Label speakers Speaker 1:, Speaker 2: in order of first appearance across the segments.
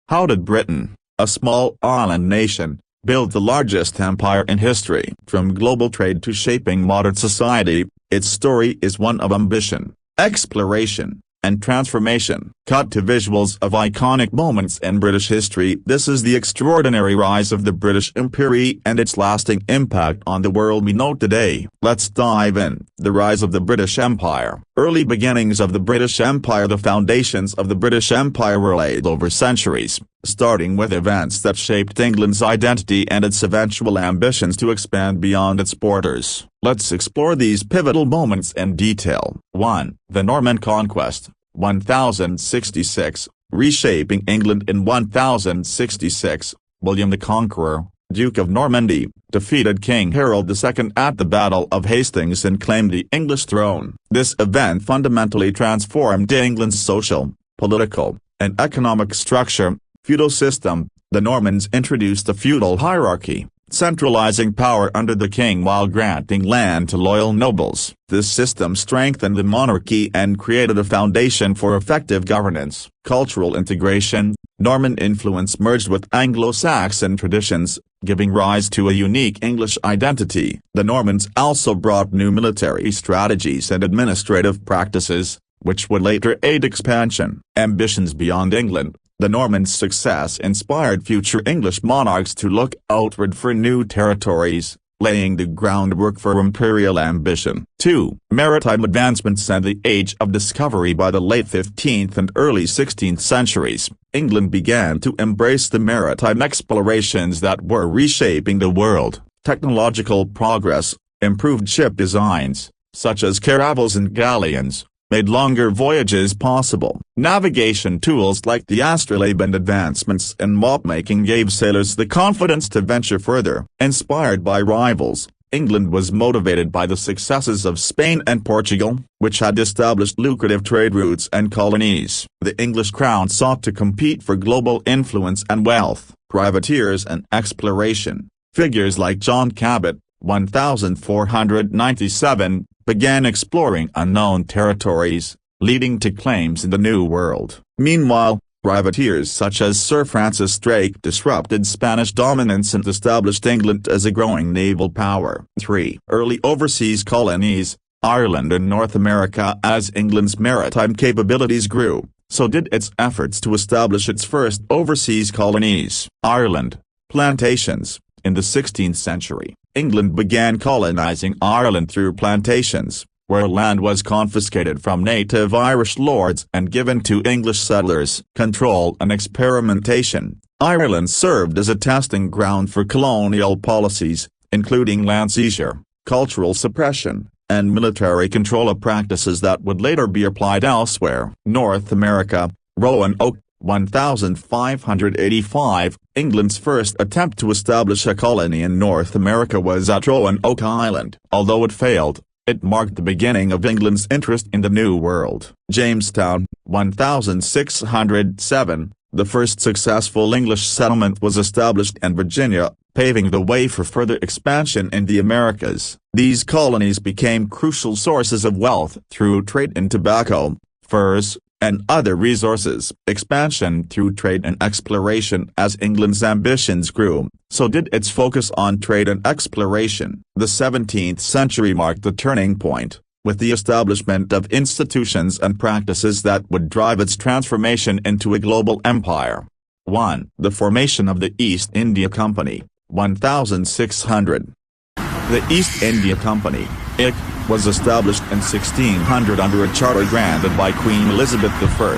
Speaker 1: How did Britain, a small island nation, build the largest empire in history? From global trade to shaping modern society, its story is one of ambition, exploration, and transformation. Cut to visuals of iconic moments in British history. This is the extraordinary rise of the British Empire and its lasting impact on the world we know today. Let's dive in. The rise of the British Empire. Early beginnings of the British Empire. The foundations of the British Empire were laid over centuries, starting with events that shaped England's identity and its eventual ambitions to expand beyond its borders. Let's explore these pivotal moments in detail. 1. The Norman Conquest, 1066, reshaping England in 1066, William the Conqueror, Duke of Normandy, defeated King Harold II at the Battle of Hastings and claimed the English throne. This event fundamentally transformed England's social, political, and economic structure. Feudal system. The Normans introduced a feudal hierarchy, centralizing power under the king while granting land to loyal nobles. This system strengthened the monarchy and created a foundation for effective governance. Cultural integration. Norman influence merged with Anglo-Saxon traditions, giving rise to a unique English identity. The Normans also brought new military strategies and administrative practices, which would later aid expansion. Ambitions beyond England. The Normans' success inspired future English monarchs to look outward for new territories, laying the groundwork for imperial ambition. 2. Maritime advancements and the Age of Discovery. By the late 15th and early 16th centuries, England began to embrace the maritime explorations that were reshaping the world. Technological progress, improved ship designs, such as caravels and galleons, made longer voyages possible. Navigation tools like the astrolabe and advancements in map-making gave sailors the confidence to venture further. Inspired by rivals, England was motivated by the successes of Spain and Portugal, which had established lucrative trade routes and colonies. The English crown sought to compete for global influence and wealth. Privateers and exploration. Figures like John Cabot, 1497, began exploring unknown territories, leading to claims in the New World. Meanwhile, privateers such as Sir Francis Drake disrupted Spanish dominance and established England as a growing naval power. 3. Early overseas colonies. Ireland and North America. As England's maritime capabilities grew, so did its efforts to establish its first overseas colonies. Ireland. Plantations. In the 16th century, England began colonizing Ireland through plantations, where land was confiscated from native Irish lords and given to English settlers. Control and experimentation. Ireland served as a testing ground for colonial policies, including land seizure, cultural suppression, and military control of practices that would later be applied elsewhere. North America. Roanoke, 1585, England's first attempt to establish a colony in North America was at Roanoke Island. Although it failed, it marked the beginning of England's interest in the New World. Jamestown, 1607, the first successful English settlement was established in Virginia, paving the way for further expansion in the Americas. These colonies became crucial sources of wealth through trade in tobacco, furs, and other resources. Expansion through trade and exploration. As England's ambitions grew, so did its focus on trade and exploration. The 17th century marked the turning point, with the establishment of institutions and practices that would drive its transformation into a global empire. 1. The formation of the East India Company, 1600. The East India Company, IC, was established in 1600 under a charter granted by Queen Elizabeth I,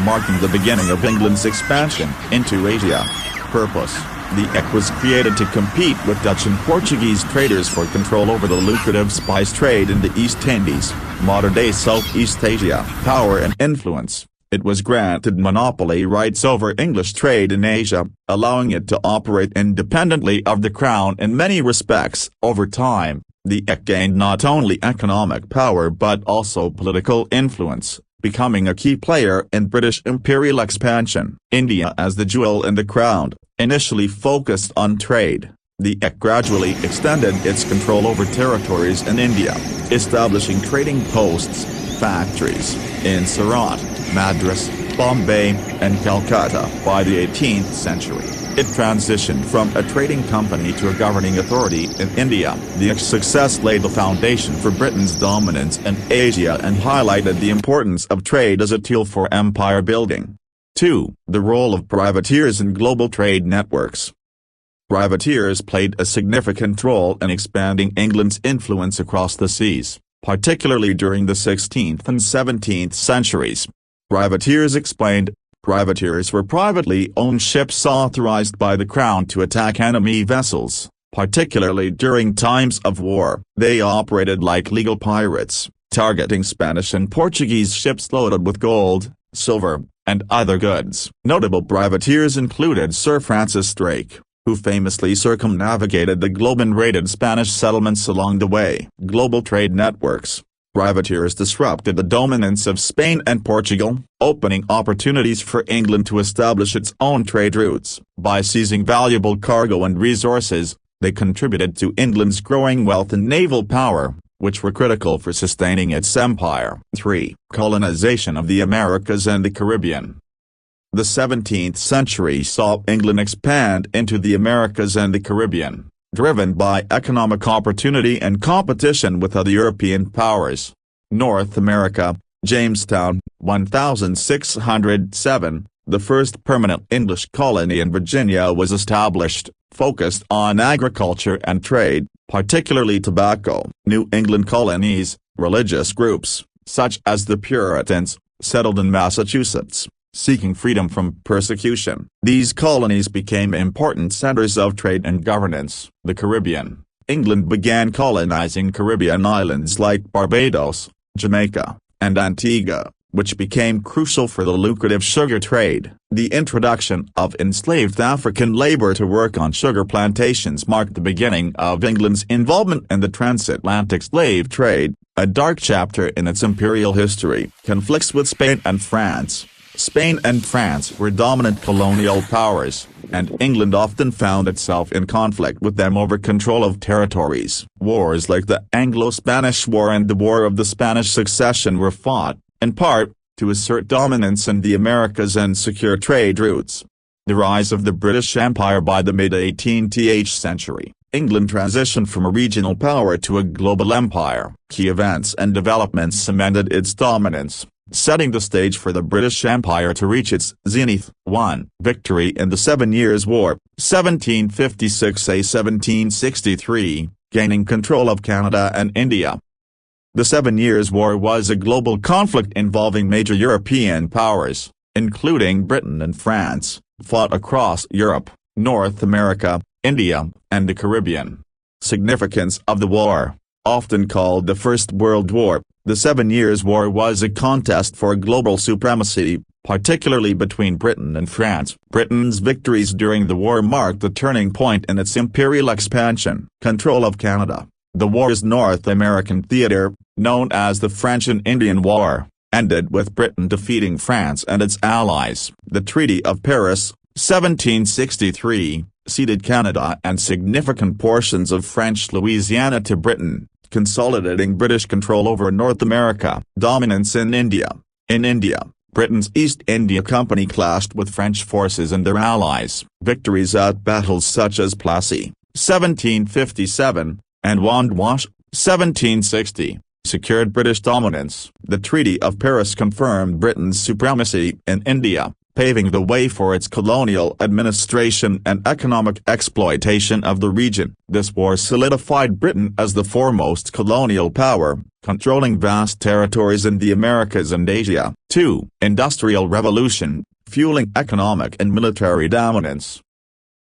Speaker 1: marking the beginning of England's expansion into Asia. Purpose: the IC was created to compete with Dutch and Portuguese traders for control over the lucrative spice trade in the East Indies, modern-day Southeast Asia. Power and influence. It was granted monopoly rights over English trade in Asia, allowing it to operate independently of the Crown in many respects. Over time, the IC gained not only economic power but also political influence, becoming a key player in British imperial expansion. India as the jewel in the crown. Initially focused on trade, the IC gradually extended its control over territories in India, establishing trading posts, factories, in Surat, Madras, Bombay, and Calcutta. By the 18th century, it transitioned from a trading company to a governing authority in India. The success laid the foundation for Britain's dominance in Asia and highlighted the importance of trade as a tool for empire building. 2. The role of privateers in global trade networks. Privateers played a significant role in expanding England's influence across the seas, particularly during the 16th and 17th centuries. Privateers explained. Privateers were privately owned ships authorized by the Crown to attack enemy vessels, particularly during times of war. They operated like legal pirates, targeting Spanish and Portuguese ships loaded with gold, silver, and other goods. Notable privateers included Sir Francis Drake, who famously circumnavigated the globe and raided Spanish settlements along the way. Global trade networks. Privateers disrupted the dominance of Spain and Portugal, opening opportunities for England to establish its own trade routes. By seizing valuable cargo and resources, they contributed to England's growing wealth and naval power, which were critical for sustaining its empire. 3. Colonization of the Americas and the Caribbean. The 17th century saw England expand into the Americas and the Caribbean, driven by economic opportunity and competition with other European powers. North America, Jamestown, 1607, the first permanent English colony in Virginia was established, focused on agriculture and trade, particularly tobacco. New England colonies, religious groups, such as the Puritans, settled in Massachusetts, seeking freedom from persecution. These colonies became important centers of trade and governance. The Caribbean. England began colonizing Caribbean islands like Barbados, Jamaica, and Antigua, which became crucial for the lucrative sugar trade. The introduction of enslaved African labor to work on sugar plantations marked the beginning of England's involvement in the transatlantic slave trade, a dark chapter in its imperial history. Conflicts with Spain and France. Spain and France were dominant colonial powers, and England often found itself in conflict with them over control of territories. Wars like the Anglo-Spanish War and the War of the Spanish Succession were fought, in part, to assert dominance in the Americas and secure trade routes. The rise of the British Empire. By the mid-18th century, England transitioned from a regional power to a global empire. Key events and developments cemented its dominance, setting the stage for the British Empire to reach its zenith. 1. Victory in the 7 Years' War, 1756–1763, gaining control of Canada and India. The 7 Years' War was a global conflict involving major European powers, including Britain and France, fought across Europe, North America, India, and the Caribbean. Significance of the war. Often called the First World War, the 7 Years' War was a contest for global supremacy, particularly between Britain and France. Britain's victories during the war marked the turning point in its imperial expansion. Control of Canada. The war's North American theater, known as the French and Indian War, ended with Britain defeating France and its allies. The Treaty of Paris, 1763, ceded Canada and significant portions of French Louisiana to Britain, consolidating British control over North America. Dominance in India. In India, Britain's East India Company clashed with French forces and their allies. Victories at battles such as Plassey, 1757, and Wandsworth, 1760, secured British dominance. The Treaty of Paris confirmed Britain's supremacy in India, paving the way for its colonial administration and economic exploitation of the region. This war solidified Britain as the foremost colonial power, controlling vast territories in the Americas and Asia. 2. Industrial Revolution, fueling economic and military dominance.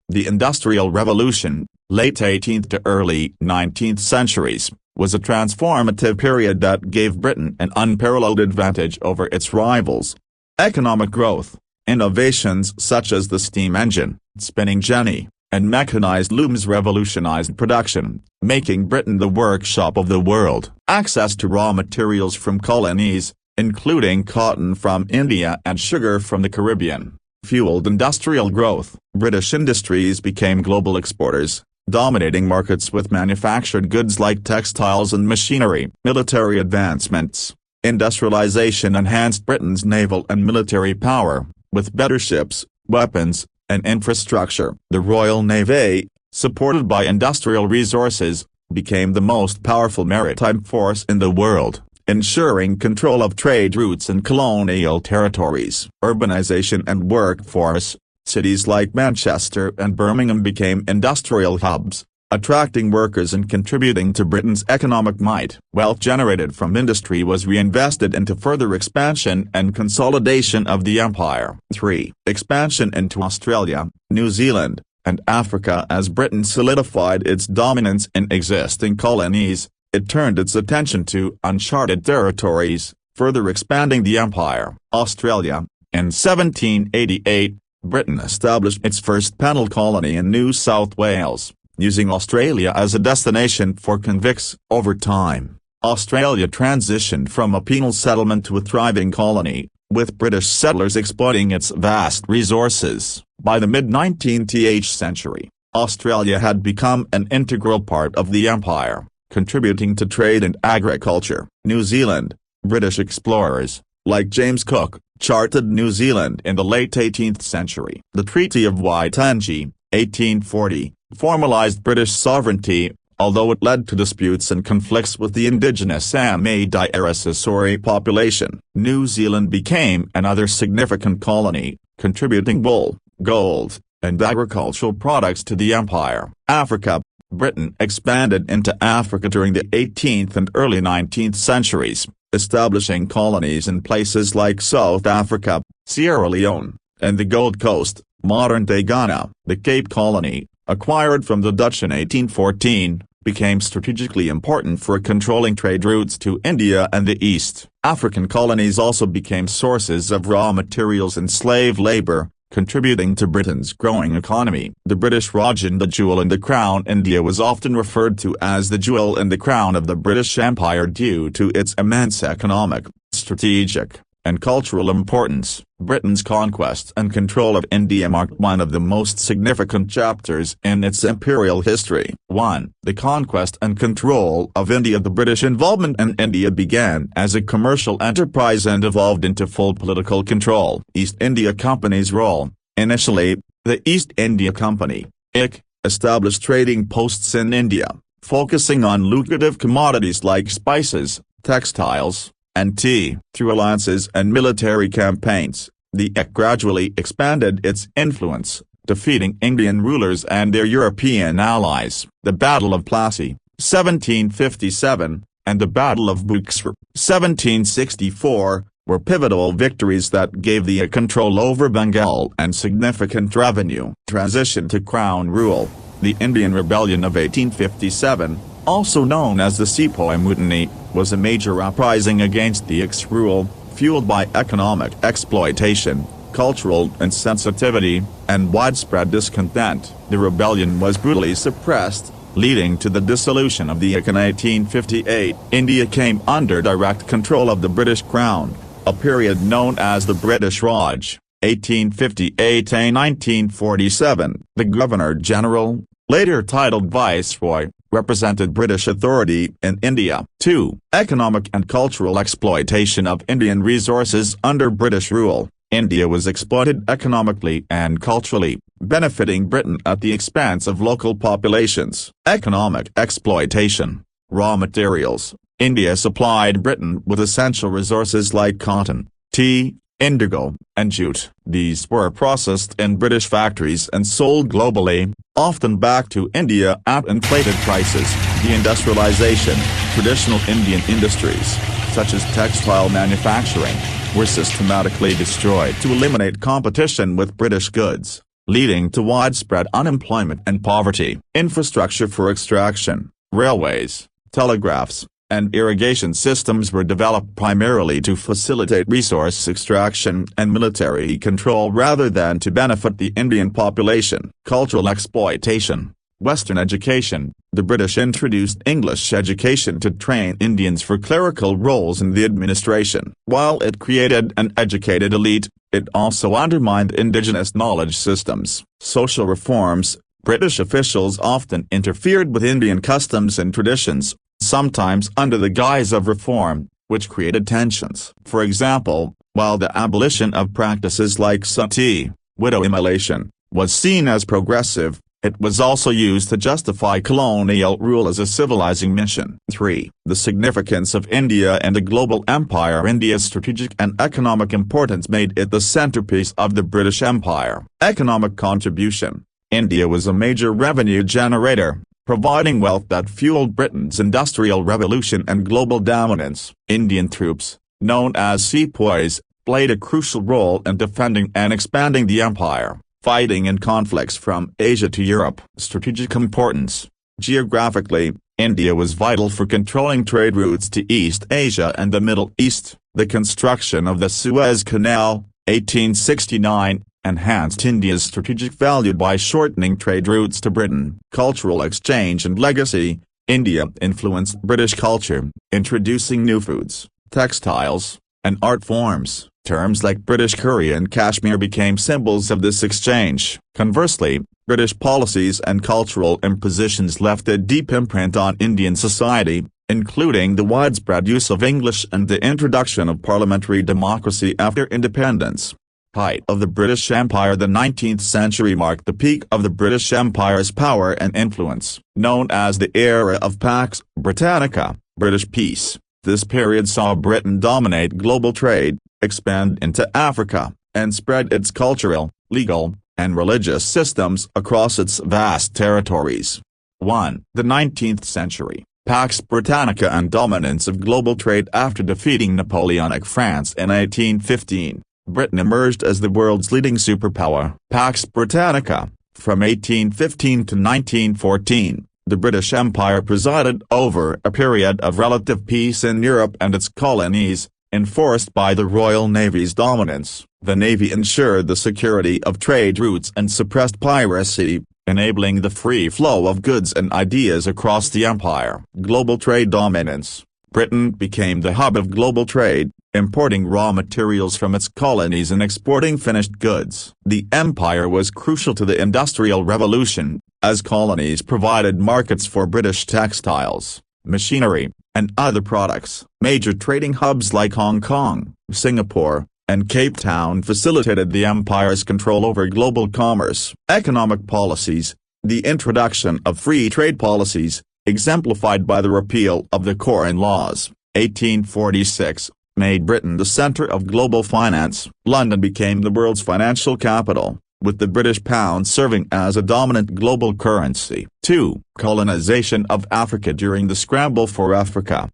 Speaker 1: The Industrial Revolution, late 18th to early 19th centuries, was a transformative period that gave Britain an unparalleled advantage over its rivals. Economic growth. Innovations such as the steam engine, spinning jenny, and mechanized looms revolutionized production, making Britain the workshop of the world. Access to raw materials from colonies, including cotton from India and sugar from the Caribbean, fueled industrial growth. British industries became global exporters, dominating markets with manufactured goods like textiles and machinery. Military advancements. Industrialization enhanced Britain's naval and military power, with better ships, weapons, and infrastructure. The Royal Navy, supported by industrial resources, became the most powerful maritime force in the world, ensuring control of trade routes and colonial territories. Urbanization and workforce. Cities like Manchester and Birmingham became industrial hubs, attracting workers and contributing to Britain's economic might. Wealth generated from industry was reinvested into further expansion and consolidation of the empire. 3. Expansion into Australia, New Zealand, and Africa. As Britain solidified its dominance in existing colonies, it turned its attention to uncharted territories, further expanding the empire. Australia. In 1788, Britain established its first penal colony in New South Wales, using Australia as a destination for convicts. Over time, Australia transitioned from a penal settlement to a thriving colony, with British settlers exploiting its vast resources. By the mid-19th century, Australia had become an integral part of the empire, contributing to trade and agriculture. New Zealand. British explorers, like James Cook, charted New Zealand in the late 18th century. The Treaty of Waitangi, 1840, formalized British sovereignty, although it led to disputes and conflicts with the indigenous Maori population. New Zealand became another significant colony, contributing wool, gold, and agricultural products to the empire. Africa. Britain expanded into Africa during the 18th and early 19th centuries, establishing colonies in places like South Africa, Sierra Leone, and the Gold Coast, modern-day Ghana. The Cape Colony, acquired from the Dutch in 1814, became strategically important for controlling trade routes to India and the East. African colonies also became sources of raw materials and slave labor, contributing to Britain's growing economy. The British Raj and the Jewel in the Crown. India was often referred to as the jewel in the crown of the British Empire due to its immense economic, strategic, and cultural importance. Britain's conquest and control of India marked one of the most significant chapters in its imperial history. 1. The conquest and control of India. The British involvement in India began as a commercial enterprise and evolved into full political control. East India Company's role. Initially, the East India Company, IC, established trading posts in India, focusing on lucrative commodities like spices, textiles, and tea. Through alliances and military campaigns, the IC gradually expanded its influence, defeating Indian rulers and their European allies. The Battle of Plassey, 1757, and the Battle of Buxar, 1764, were pivotal victories that gave the IC control over Bengal and significant revenue. Transition to Crown rule. The Indian Rebellion of 1857, also known as the Sepoy Mutiny, was a major uprising against the IC's rule, fueled by economic exploitation, cultural insensitivity, and widespread discontent. The rebellion was brutally suppressed, leading to the dissolution of the IC in 1858. India came under direct control of the British Crown, a period known as the British Raj, 1858–1947. The Governor-General, later titled Viceroy, represented British authority in India. 2. Economic and cultural exploitation of Indian resources. Under British rule, India was exploited economically and culturally, benefiting Britain at the expense of local populations. Economic exploitation. Raw materials. India supplied Britain with essential resources like cotton, tea, indigo, and jute. These were processed in British factories and sold globally, often back to India at inflated prices. Deindustrialization. Traditional Indian industries, such as textile manufacturing, were systematically destroyed to eliminate competition with British goods, leading to widespread unemployment and poverty. Infrastructure for extraction. Railways, telegraphs, and irrigation systems were developed primarily to facilitate resource extraction and military control rather than to benefit the Indian population. Cultural exploitation. Western education. The British introduced English education to train Indians for clerical roles in the administration. While it created an educated elite, it also undermined indigenous knowledge systems. Social reforms. British officials often interfered with Indian customs and traditions, sometimes under the guise of reform, which created tensions. For example, while the abolition of practices like sati, widow immolation, was seen as progressive, it was also used to justify colonial rule as a civilizing mission. 3. The significance of India and the global empire. India's strategic and economic importance made it the centerpiece of the British Empire. Economic contribution. India was a major revenue generator, providing wealth that fueled Britain's industrial revolution and global dominance. Indian troops, known as sepoys, played a crucial role in defending and expanding the empire, fighting in conflicts from Asia to Europe. Strategic importance. Geographically, India was vital for controlling trade routes to East Asia and the Middle East. The construction of the Suez Canal, 1869, enhanced India's strategic value by shortening trade routes to Britain. Cultural exchange and legacy. India influenced British culture, introducing new foods, textiles, and art forms. Terms like British curry and Kashmir became symbols of this exchange. Conversely, British policies and cultural impositions left a deep imprint on Indian society, including the widespread use of English and the introduction of parliamentary democracy after independence. Height of the British Empire. The 19th century marked the peak of the British Empire's power and influence, known as the era of Pax Britannica, British peace. This period saw Britain dominate global trade, expand into Africa, and spread its cultural, legal, and religious systems across its vast territories. 1. The 19th century, Pax Britannica and dominance of global trade. After defeating Napoleonic France in 1815, Britain emerged as the world's leading superpower. Pax Britannica. From 1815 to 1914, the British Empire presided over a period of relative peace in Europe and its colonies, enforced by the Royal Navy's dominance. The Navy ensured the security of trade routes and suppressed piracy, enabling the free flow of goods and ideas across the empire. Global trade dominance. Britain became the hub of global trade, importing raw materials from its colonies and exporting finished goods. The empire was crucial to the Industrial Revolution, as colonies provided markets for British textiles, machinery, and other products. Major trading hubs like Hong Kong, Singapore, and Cape Town facilitated the empire's control over global commerce. Economic policies. The introduction of free trade policies, exemplified by the repeal of the Corn Laws, 1846, made Britain the center of global finance. London became the world's financial capital, with the British pound serving as a dominant global currency. 2. Colonization of Africa. During the scramble for Africa,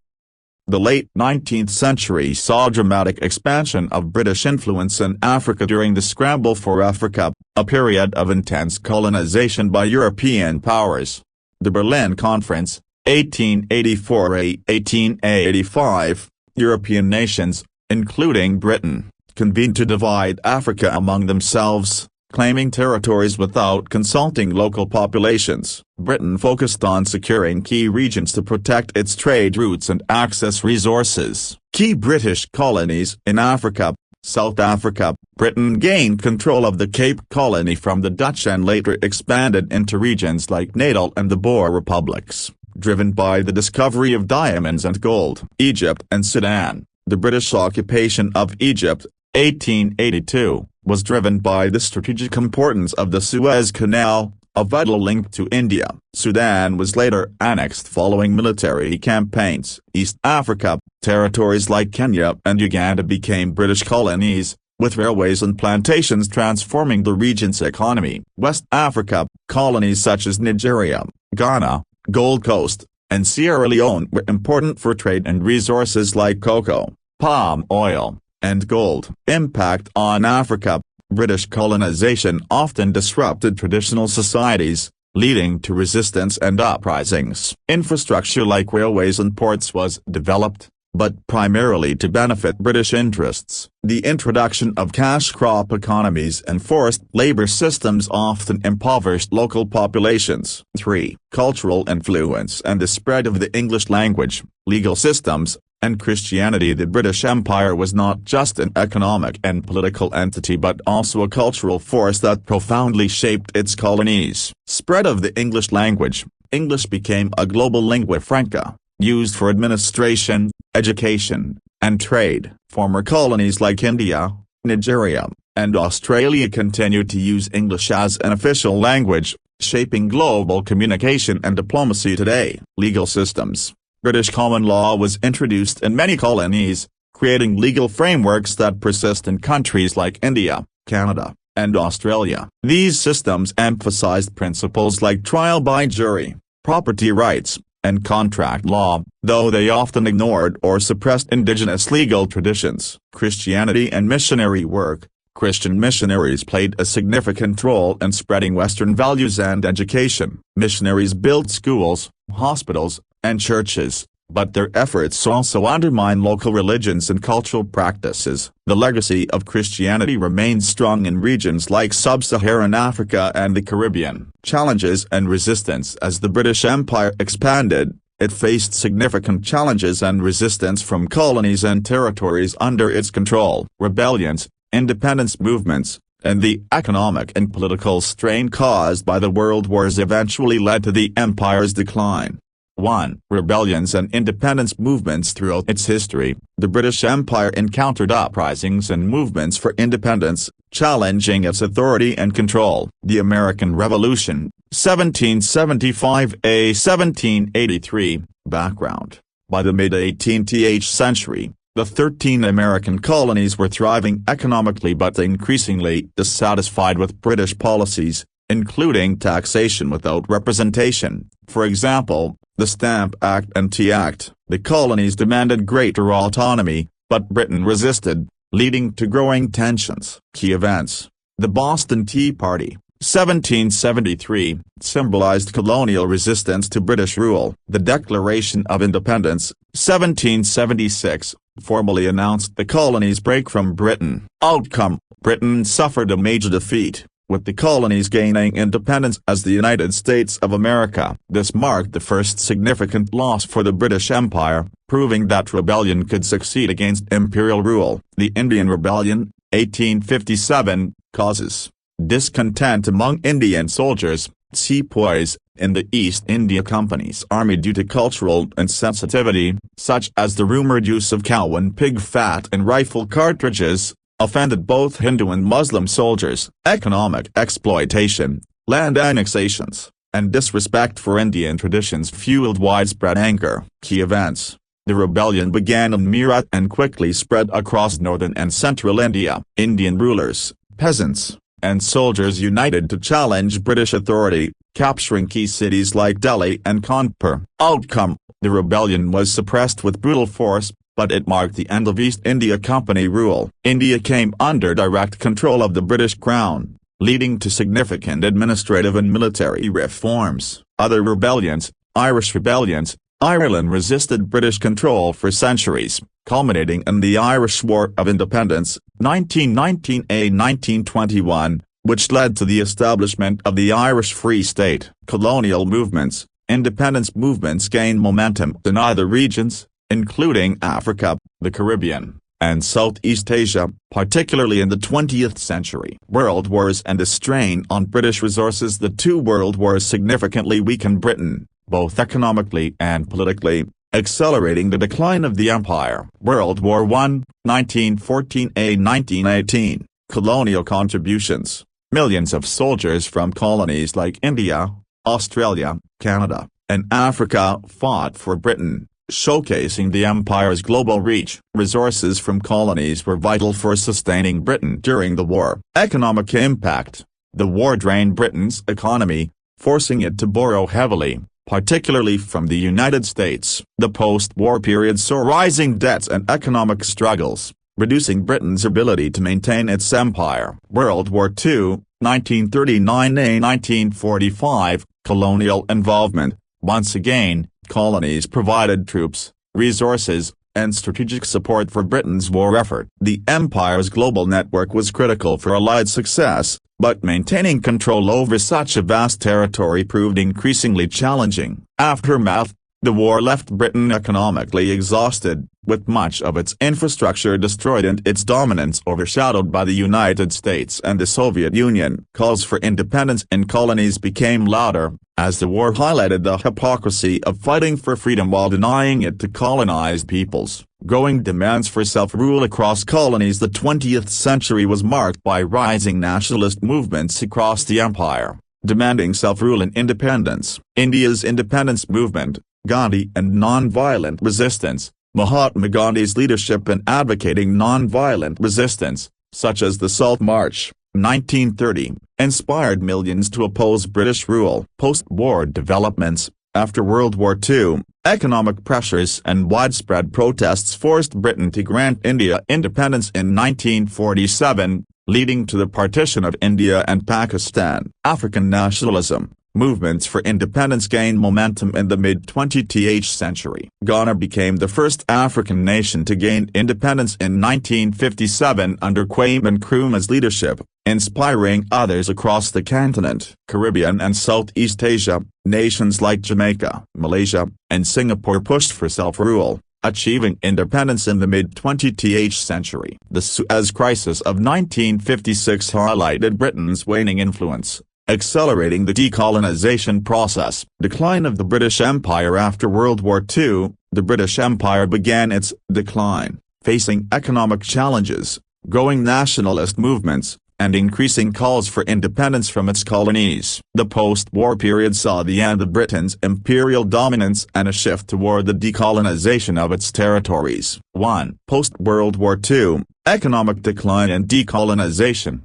Speaker 1: the late 19th century saw dramatic expansion of British influence in Africa. During the scramble for Africa, a period of intense colonization by European powers. The Berlin Conference, 1884–1885, European nations, including Britain, convened to divide Africa among themselves, claiming territories without consulting local populations. Britain focused on securing key regions to protect its trade routes and access resources. Key British colonies in Africa. South Africa. Britain gained control of the Cape Colony from the Dutch and later expanded into regions like Natal and the Boer republics, driven by the discovery of diamonds and gold. Egypt and Sudan. The British occupation of Egypt, 1882, was driven by the strategic importance of the Suez Canal, a vital link to India. Sudan was later annexed following military campaigns. East Africa. Territories like Kenya and Uganda became British colonies, with railways and plantations transforming the region's economy. West Africa. Colonies such as Nigeria, Ghana, Gold Coast, and Sierra Leone were important for trade and resources like cocoa, palm oil, and gold. Impact on Africa. British colonization often disrupted traditional societies, leading to resistance and uprisings. Infrastructure like railways and ports was developed, but primarily to benefit British interests. The introduction of cash crop economies and forced labor systems often impoverished local populations. 3. Cultural influence and the spread of the English language, legal systems, and Christianity. The British Empire was not just an economic and political entity but also a cultural force that profoundly shaped its colonies. Spread of the English language. English became a global lingua franca, used for administration, education, and trade. Former colonies like India, Nigeria, and Australia continued to use English as an official language, shaping global communication and diplomacy today. Legal systems. British common law was introduced in many colonies, creating legal frameworks that persist in countries like India, Canada, and Australia. These systems emphasized principles like trial by jury, property rights, and contract law, though they often ignored or suppressed indigenous legal traditions. Christianity and missionary work. Christian missionaries played a significant role in spreading Western values and education. Missionaries built schools, hospitals, and churches, but their efforts also undermined local religions and cultural practices. The legacy of Christianity remains strong in regions like sub-Saharan Africa and the Caribbean. Challenges and resistance. As the British Empire expanded, it faced significant challenges and resistance from colonies and territories under its control. Rebellions, independence movements, and the economic and political strain caused by the world wars eventually led to the empire's decline. 1. Rebellions and independence movements. Throughout its history, the British Empire encountered uprisings and movements for independence, challenging its authority and control. The American Revolution, 1775–1783, background. By the mid-18th century, the 13 American colonies were thriving economically but increasingly dissatisfied with British policies, including taxation without representation. For example, the Stamp Act and Tea Act. The colonies demanded greater autonomy, but Britain resisted, leading to growing tensions. Key events. The Boston Tea Party, 1773, symbolized colonial resistance to British rule. The Declaration of Independence, 1776, formally announced the colonies' break from Britain. Outcome: Britain suffered a major defeat, with the colonies gaining independence as the United States of America. This marked the first significant loss for the British Empire, proving that rebellion could succeed against imperial rule. The Indian Rebellion, 1857, causes discontent among Indian soldiers, sepoys, in the East India Company's army due to cultural insensitivity, such as the rumored use of cow and pig fat in rifle cartridges, offended both Hindu and Muslim soldiers. Economic exploitation, land annexations, and disrespect for Indian traditions fueled widespread anger. Key events. The rebellion began in Meerut and quickly spread across northern and central India. Indian rulers, peasants, and soldiers united to challenge British authority, capturing key cities like Delhi and Kanpur. Outcome: the rebellion was suppressed with brutal force, but it marked the end of East India Company rule. India came under direct control of the British Crown, leading to significant administrative and military reforms. Other rebellions. Irish rebellions. Ireland resisted British control for centuries, culminating in the Irish War of Independence, 1919–1921, which led to the establishment of the Irish Free State. Colonial movements. Independence movements gained momentum in other regions, including Africa, the Caribbean, and Southeast Asia, particularly in the 20th century. World wars and a strain on British resources. The two world wars significantly weakened Britain, both economically and politically, accelerating the decline of the empire. World War I, 1914–1918, colonial contributions. Millions of soldiers from colonies like India, Australia, Canada, and Africa fought for Britain, showcasing the empire's global reach. Resources from colonies were vital for sustaining Britain during the war. Economic impact. The war drained Britain's economy, forcing it to borrow heavily, particularly from the United States. The post-war period saw rising debts and economic struggles, reducing Britain's ability to maintain its empire. World War II, 1939–1945, colonial involvement. Once again, colonies provided troops, resources, and strategic support for Britain's war effort. The empire's global network was critical for Allied success, but maintaining control over such a vast territory proved increasingly challenging. Aftermath. The war left Britain economically exhausted, with much of its infrastructure destroyed and its dominance overshadowed by the United States and the Soviet Union. Calls for independence in colonies became louder, as the war highlighted the hypocrisy of fighting for freedom while denying it to colonized peoples. Growing demands for self-rule across colonies. The 20th century was marked by rising nationalist movements across the empire, demanding self-rule and independence. India's independence movement, Gandhi and non-violent resistance. Mahatma Gandhi's leadership in advocating non-violent resistance, such as the Salt March, 1930, inspired millions to oppose British rule. Post-war developments. After World War II, economic pressures and widespread protests forced Britain to grant India independence in 1947, leading to the partition of India and Pakistan. African nationalism. Movements for independence gained momentum in the mid-20th century. Ghana became the first African nation to gain independence in 1957 under Kwame Nkrumah's leadership, inspiring others across the continent. Caribbean and Southeast Asia. Nations like Jamaica, Malaysia, and Singapore pushed for self-rule, achieving independence in the mid-20th century. The Suez Crisis of 1956 highlighted Britain's waning influence, accelerating the decolonization process. Decline of the British Empire. After World War II, the British Empire began its decline, facing economic challenges, growing nationalist movements, and increasing calls for independence from its colonies. The post-war period saw the end of Britain's imperial dominance and a shift toward the decolonization of its territories. 1. Post-World War II, economic decline and decolonization.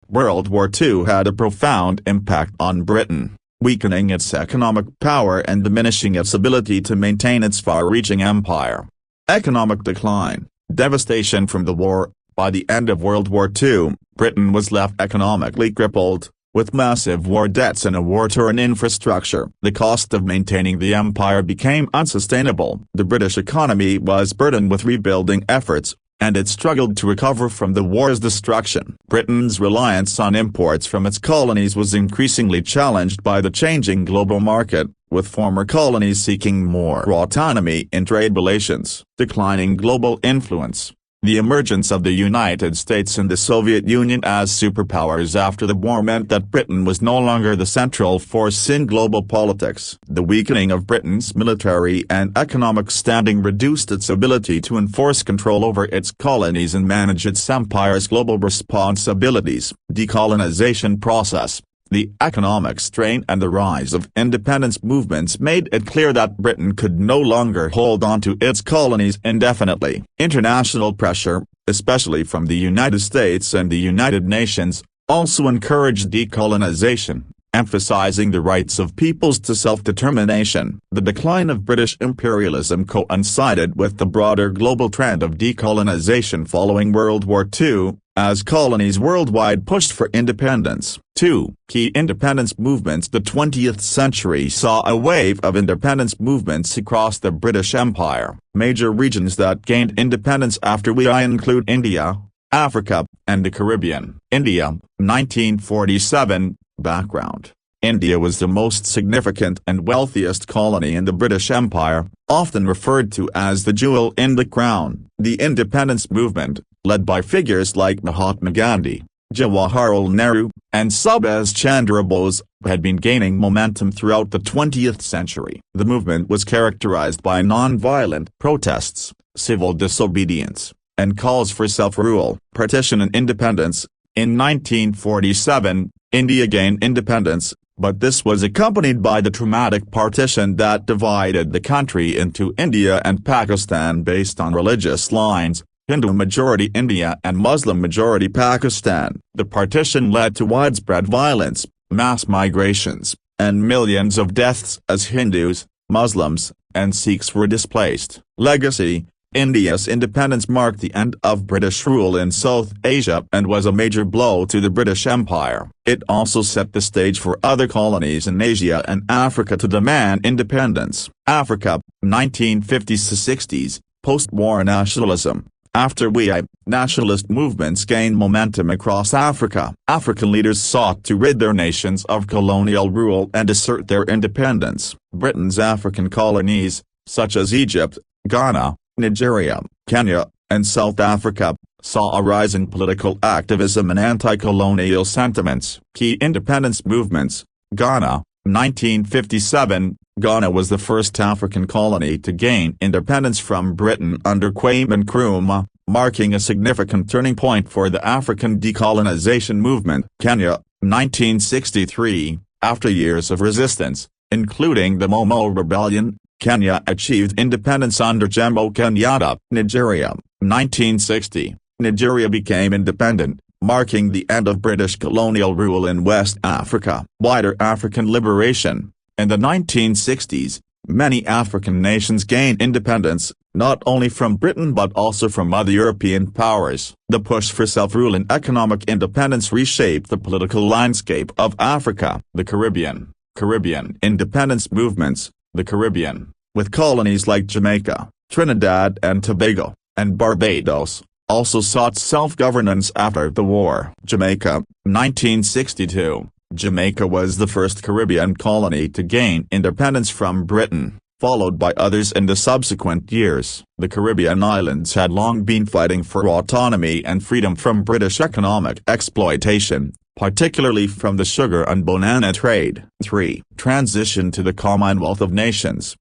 Speaker 1: World War II had a profound impact on Britain, weakening its economic power and diminishing its ability to maintain its far-reaching empire. Economic decline. Devastation from the war. By the end of World War II, Britain was left economically crippled, with massive war debts and a war-torn infrastructure. The cost of maintaining the empire became unsustainable. The British economy was burdened with rebuilding efforts, and it struggled to recover from the war's destruction. Britain's reliance on imports from its colonies was increasingly challenged by the changing global market, with former colonies seeking more autonomy in trade relations. Declining global influence. The emergence of the United States and the Soviet Union as superpowers after the war meant that Britain was no longer the central force in global politics. The weakening of Britain's military and economic standing reduced its ability to enforce control over its colonies and manage its empire's global responsibilities. Decolonization process. The economic strain and the rise of independence movements made it clear that Britain could no longer hold on to its colonies indefinitely. International pressure, especially from the United States and the United Nations, also encouraged decolonization, emphasizing the rights of peoples to self-determination. The decline of British imperialism coincided with the broader global trend of decolonization following World War II, as colonies worldwide pushed for independence. 2. Key independence movements. The 20th century saw a wave of independence movements across the British Empire. Major regions that gained independence after WI include India, Africa, and the Caribbean. India, 1947. Background. India was the most significant and wealthiest colony in the British Empire, often referred to as the jewel in the crown. The independence movement, led by figures like Mahatma Gandhi, Jawaharlal Nehru, and Subhas Chandra Bose, had been gaining momentum throughout the 20th century. The movement was characterized by non-violent protests, civil disobedience, and calls for self-rule. Partition and independence. In 1947, India gained independence, but this was accompanied by the traumatic partition that divided the country into India and Pakistan based on religious lines, Hindu-majority India and Muslim-majority Pakistan. The partition led to widespread violence, mass migrations, and millions of deaths as Hindus, Muslims, and Sikhs were displaced. Legacy. India's independence marked the end of British rule in South Asia and was a major blow to the British Empire. It also set the stage for other colonies in Asia and Africa to demand independence. Africa, 1950s to 60s, post-war nationalism. After nationalist movements gained momentum across Africa. African leaders sought to rid their nations of colonial rule and assert their independence. Britain's African colonies, such as Egypt, Ghana, Nigeria, Kenya, and South Africa, saw a rise in political activism and anti-colonial sentiments. Key independence movements. Ghana, 1957. Ghana was the first African colony to gain independence from Britain under Kwame Nkrumah, marking a significant turning point for the African decolonization movement. Kenya, 1963. After years of resistance, including the Momo Rebellion, Kenya achieved independence under Jomo Kenyatta. Nigeria, 1960. Nigeria became independent, marking the end of British colonial rule in West Africa. Wider African liberation. In the 1960s, many African nations gained independence, not only from Britain but also from other European powers. The push for self-rule and economic independence reshaped the political landscape of Africa. The Caribbean independence movements. The Caribbean, with colonies like Jamaica, Trinidad and Tobago, and Barbados, also sought self-governance after the war. Jamaica, 1962. Jamaica was the first Caribbean colony to gain independence from Britain, followed by others in the subsequent years. The Caribbean islands had long been fighting for autonomy and freedom from British economic exploitation, particularly from the sugar and banana trade. 3. Transition to the Commonwealth of Nations.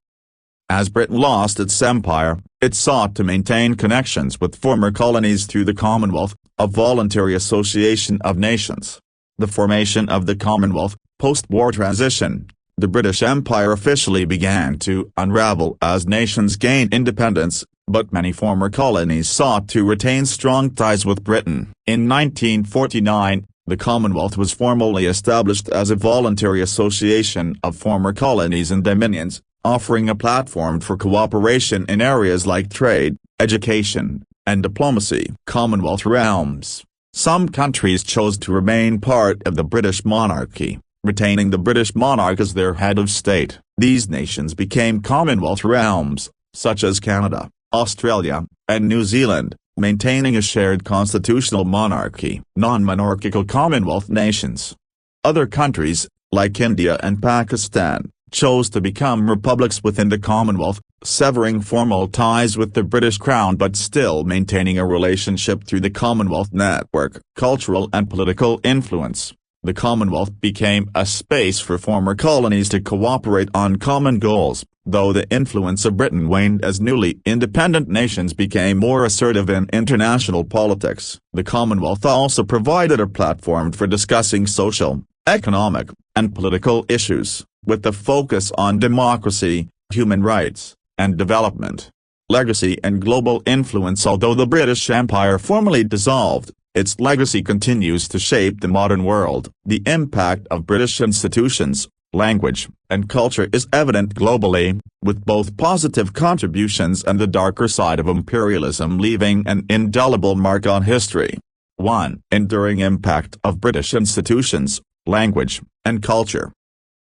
Speaker 1: As Britain lost its empire, it sought to maintain connections with former colonies through the Commonwealth, a voluntary association of nations. The formation of the Commonwealth. Post-war transition. The British Empire officially began to unravel as nations gained independence, but many former colonies sought to retain strong ties with Britain. In 1949, the Commonwealth was formally established as a voluntary association of former colonies and dominions, offering a platform for cooperation in areas like trade, education, and diplomacy. Commonwealth realms. Some countries chose to remain part of the British monarchy, retaining the British monarch as their head of state. These nations became Commonwealth realms, such as Canada, Australia, and New Zealand, maintaining a shared constitutional monarchy. Non-monarchical Commonwealth nations. Other countries, like India and Pakistan, chose to become republics within the Commonwealth, severing formal ties with the British Crown but still maintaining a relationship through the Commonwealth network. Cultural and political influence. The Commonwealth became a space for former colonies to cooperate on common goals, though the influence of Britain waned as newly independent nations became more assertive in international politics. The Commonwealth also provided a platform for discussing social, economic, and political issues, with the focus on democracy, human rights, and development. Legacy and global influence. Although the British Empire formally dissolved, its legacy continues to shape the modern world. The impact of British institutions, language, and culture is evident globally, with both positive contributions and the darker side of imperialism leaving an indelible mark on history. 1. Enduring impact of British institutions, language, and culture.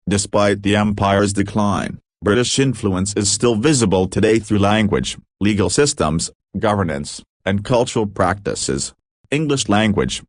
Speaker 1: Despite the empire's decline, British influence is still visible today through language, legal systems, governance, and cultural practices. English language.